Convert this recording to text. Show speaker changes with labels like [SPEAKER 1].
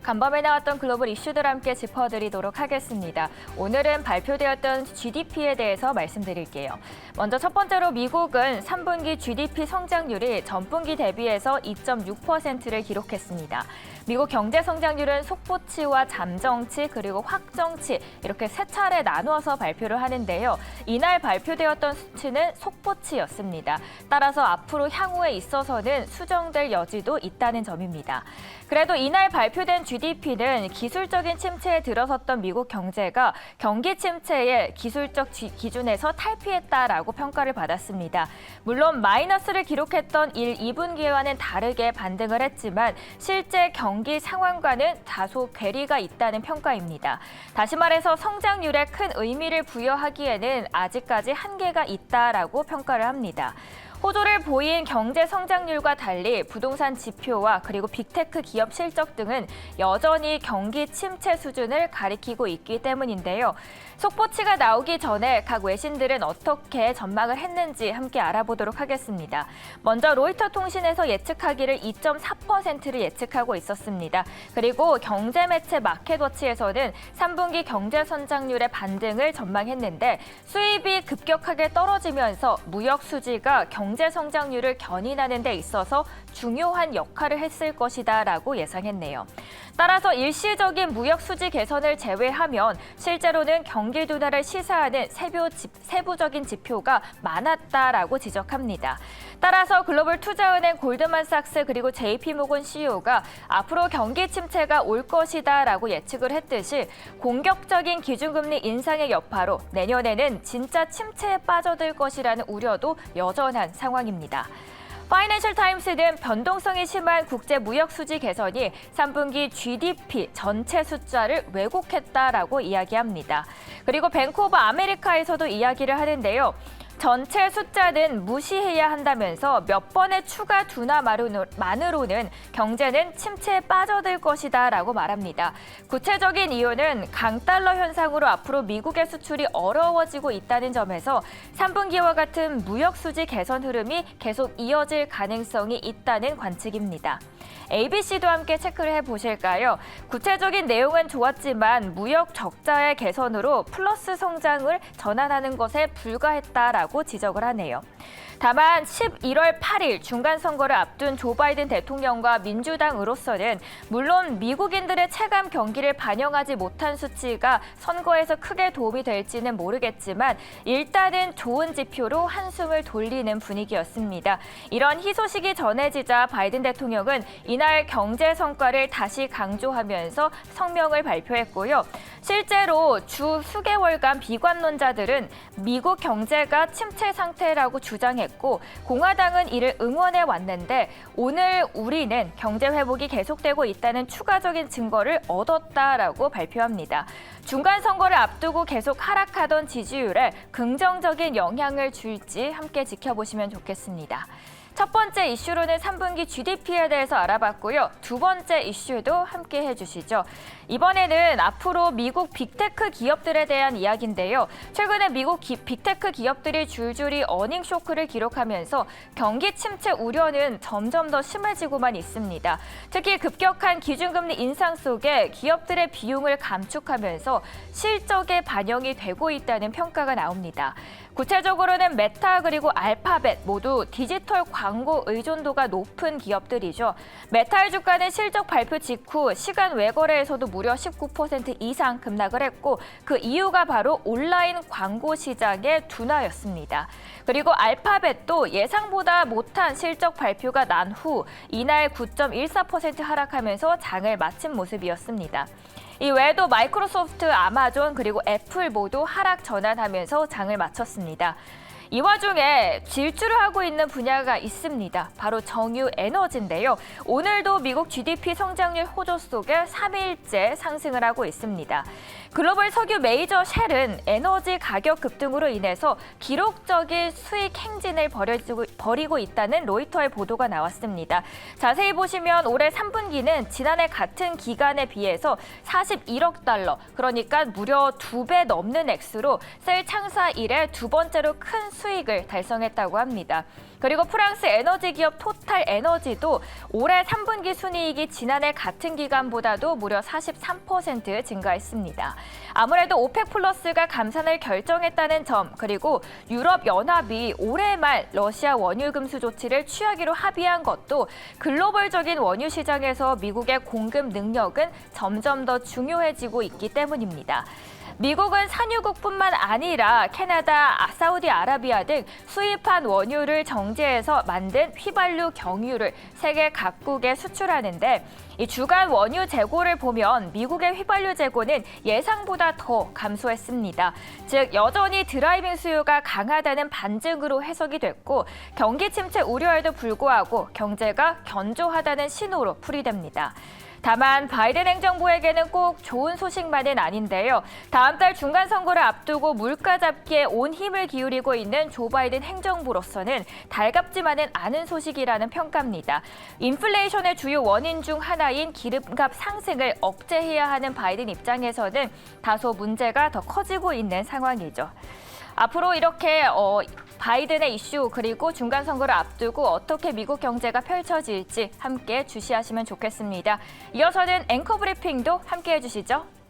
[SPEAKER 1] 간밤에 나왔던 글로벌 이슈들 함께 짚어드리도록 하겠습니다. 오늘은 발표되었던 GDP에 대해서 말씀드릴게요. 먼저 첫 번째로 미국은 3분기 GDP 성장률이 전분기 대비해서 2.6%를 기록했습니다. 미국 경제 성장률은 속보치와 잠정치 그리고 확정치 이렇게 세 차례 나누어서 발표를 하는데요. 이날 발표되었던 수치는 속보치였습니다. 따라서 앞으로 향후에 있어서는 수정될 여지도 있다는 점입니다. 그래도 이날 발표된 GDP는 기술적인 침체에 들어섰던 미국 경제가 경기 침체의 기술적 기준에서 탈피했다라고 평가를 받았습니다. 물론 마이너스를 기록했던 1, 2분기와는 다르게 반등을 했지만 실제 경기 상황과는 다소 괴리가 있다는 평가입니다. 다시 말해서 성장률에 큰 의미를 부여하기에는 아직까지 한계가 있다라고 평가를 합니다. 호조를 보인 경제 성장률과 달리 부동산 지표와 그리고 빅테크 기업 실적 등은 여전히 경기 침체 수준을 가리키고 있기 때문인데요. 속보치가 나오기 전에 각 외신들은 어떻게 전망을 했는지 함께 알아보도록 하겠습니다. 먼저 로이터 통신에서 예측하기를 2.4%를 예측하고 있었습니다. 그리고 경제매체 마켓워치에서는 3분기 경제 성장률의 반등을 전망했는데 수입이 급격하게 떨어지면서 무역 수지가 경제 성장률을 견인하는 데 있어서 중요한 역할을 했을 것이다라고 예상했네요. 따라서 일시적인 무역 수지 개선을 제외하면 실제로는 경기 둔화를 시사하는 세부적인 지표가 많았다라고 지적합니다. 따라서 글로벌 투자은행 골드만삭스 그리고 JP모건 CEO가 앞으로 경기 침체가 올 것이다라고 예측을 했듯이 공격적인 기준금리 인상의 여파로 내년에는 진짜 침체에 빠져들 것이라는 우려도 여전한 상황입니다. 파이낸셜 타임스는 변동성이 심한 국제 무역 수지 개선이 3분기 GDP 전체 숫자를 왜곡했다라고 이야기합니다. 그리고 뱅크 오브 아메리카에서도 이야기를 하는데요. 전체 숫자는 무시해야 한다면서 몇 번의 추가 둔화만으로는 경제는 침체에 빠져들 것이다라고 말합니다. 구체적인 이유는 강달러 현상으로 앞으로 미국의 수출이 어려워지고 있다는 점에서 3분기와 같은 무역 수지 개선 흐름이 계속 이어질 가능성이 있다는 관측입니다. ABC도 함께 체크를 해보실까요? 구체적인 내용은 좋았지만 무역 적자의 개선으로 플러스 성장을 전환하는 것에 불과했다라고 지적을 하네요. 다만 11월 8일 중간선거를 앞둔 조 바이든 대통령과 민주당으로서는 물론 미국인들의 체감 경기를 반영하지 못한 수치가 선거에서 크게 도움이 될지는 모르겠지만 일단은 좋은 지표로 한숨을 돌리는 분위기였습니다. 이런 희소식이 전해지자 바이든 대통령은 이날 경제 성과를 다시 강조하면서 성명을 발표했고요. 실제로 주 수개월간 비관론자들은 미국 경제가 침체 상태라고 주장했고 공화당은 이를 응원해 왔는데 오늘 우리는 경제 회복이 계속되고 있다는 추가적인 증거를 얻었다라고 발표합니다. 중간 선거를 앞두고 계속 하락하던 지지율에 긍정적인 영향을 줄지 함께 지켜보시면 좋겠습니다. 첫 번째 이슈로는 3분기 GDP에 대해서 알아봤고요. 두 번째 이슈도 함께 해주시죠. 이번에는 앞으로 미국 빅테크 기업들에 대한 이야기인데요. 최근에 미국 빅테크 기업들이 줄줄이 어닝 쇼크를 기록하면서 경기 침체 우려는 점점 더 심해지고만 있습니다. 특히 급격한 기준금리 인상 속에 기업들의 비용을 감축하면서 실적에 반영이 되고 있다는 평가가 나옵니다. 구체적으로는 메타 그리고 알파벳 모두 디지털 광고 의존도가 높은 기업들이죠. 메타의 주가는 실적 발표 직후 시간 외거래에서도 무려 19% 이상 급락을 했고 그 이유가 바로 온라인 광고 시장의 둔화였습니다. 그리고 알파벳도 예상보다 못한 실적 발표가 난 후 이날 9.14% 하락하면서 장을 마친 모습이었습니다. 이 외에도 마이크로소프트, 아마존 그리고 애플 모두 하락 전환하면서 장을 마쳤습니다. 이 와중에 질주를 하고 있는 분야가 있습니다. 바로 정유 에너지인데요. 오늘도 미국 GDP 성장률 호조 속에 3일째 상승을 하고 있습니다. 글로벌 석유 메이저 쉘은 에너지 가격 급등으로 인해서 기록적인 수익 행진을 벌이고 있다는 로이터의 보도가 나왔습니다. 자세히 보시면 올해 3분기는 지난해 같은 기간에 비해서 41억 달러, 그러니까 무려 2배 넘는 액수로 셀 창사 이래 두 번째로 큰 수익을 달성했다고 합니다. 그리고 프랑스 에너지 기업 토탈 에너지도 올해 3분기 순이익이 지난해 같은 기간보다도 무려 43% 증가했습니다. 아무래도 오펙 플러스가 감산을 결정했다는 점, 그리고 유럽 연합이 올해 말 러시아 원유 금수 조치를 취하기로 합의한 것도 글로벌적인 원유 시장에서 미국의 공급 능력은 점점 더 중요해지고 있기 때문입니다. 미국은 산유국뿐만 아니라 캐나다, 사우디아라비아 등 수입한 원유를 정제해서 만든 휘발유 경유를 세계 각국에 수출하는데 이 주간 원유 재고를 보면 미국의 휘발유 재고는 예상보다 더 감소했습니다. 즉 여전히 드라이빙 수요가 강하다는 반증으로 해석이 됐고 경기 침체 우려에도 불구하고 경제가 견조하다는 신호로 풀이됩니다. 다만 바이든 행정부에게는 꼭 좋은 소식만은 아닌데요. 다음 달 중간 선거를 앞두고 물가 잡기에 온 힘을 기울이고 있는 조 바이든 행정부로서는 달갑지만은 않은 소식이라는 평가입니다. 인플레이션의 주요 원인 중 하나인 기름값 상승을 억제해야 하는 바이든 입장에서는 다소 문제가 더 커지고 있는 상황이죠. 앞으로 이렇게 바이든의 이슈 그리고 중간 선거를 앞두고 어떻게 미국 경제가 펼쳐질지 함께 주시하시면 좋겠습니다. 이어서는 앵커 브리핑도 함께 해주시죠.